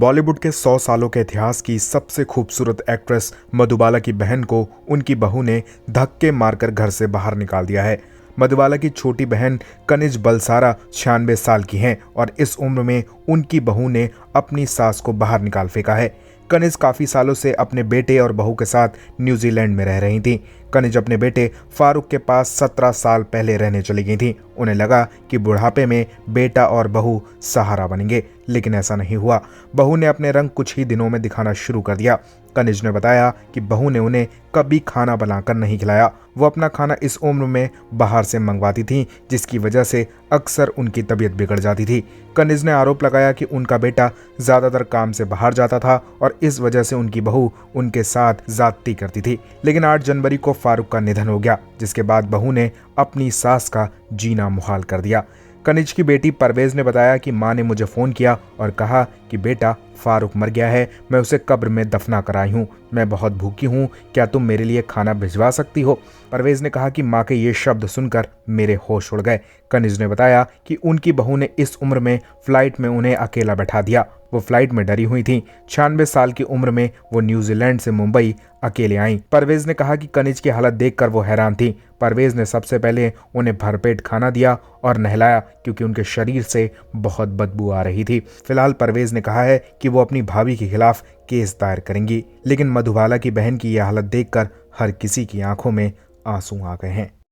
बॉलीवुड के 100 सालों के इतिहास की सबसे खूबसूरत एक्ट्रेस मधुबाला की बहन को उनकी बहू ने धक्के मारकर घर से बाहर निकाल दिया है। मधुबाला की छोटी बहन कनिज बलसारा 96 साल की हैं और इस उम्र में उनकी बहू ने अपनी सास को बाहर निकाल फेंका है। कनिज काफ़ी सालों से अपने बेटे और बहू के साथ न्यूजीलैंड में रह रही थीं। कनिज अपने बेटे फारूक के पास 17 साल पहले रहने चली गई थीं। उन्हें लगा कि बुढ़ापे में बेटा और बहू सहारा बनेंगे, लेकिन ऐसा नहीं हुआ। बहू ने अपने रंग कुछ ही दिनों में दिखाना शुरू कर दिया। कनिज ने बताया कि बहू ने उन्हें कभी खाना बनाकर नहीं खिलाया। वो अपना खाना इस उम्र में बाहर से मंगवाती थीं, जिसकी वजह से अक्सर उनकी तबीयत बिगड़ जाती थी। कनिज ने आरोप लगाया कि उनका बेटा ज़्यादातर काम से बाहर जाता था और इस वजह से उनकी बहू उनके साथ ज़्यादती करती थी। लेकिन 8 जनवरी को फारूक का निधन हो गया, जिसके बाद बहू ने अपनी सास का जीना मुहाल कर दिया। कनिज की बेटी परवेज ने बताया कि मां ने मुझे फ़ोन किया और कहा कि बेटा फारूक मर गया है, मैं उसे कब्र में दफना कर आई हूँ, मैं बहुत भूखी हूँ, क्या तुम मेरे लिए खाना भिजवा सकती हो। परवेज ने कहा कि मां के ये शब्द सुनकर मेरे होश उड़ गए। कनिज ने बताया कि उनकी बहू ने इस उम्र में फ्लाइट में उन्हें अकेला बैठा दिया। वो फ्लाइट में डरी हुई थी। 96 साल की उम्र में वो न्यूजीलैंड से मुंबई अकेले आईं। परवेज ने कहा कि कनिज की हालत देखकर वो हैरान थी। परवेज ने सबसे पहले उन्हें भरपेट खाना दिया और नहलाया, क्योंकि उनके शरीर से बहुत बदबू आ रही थी। फिलहाल परवेज ने कहा है कि वो अपनी भाभी के खिलाफ केस दायर करेंगी। लेकिन मधुबाला की बहन की यह हालत देखकर हर किसी की आंखों में आंसू आ गए हैं।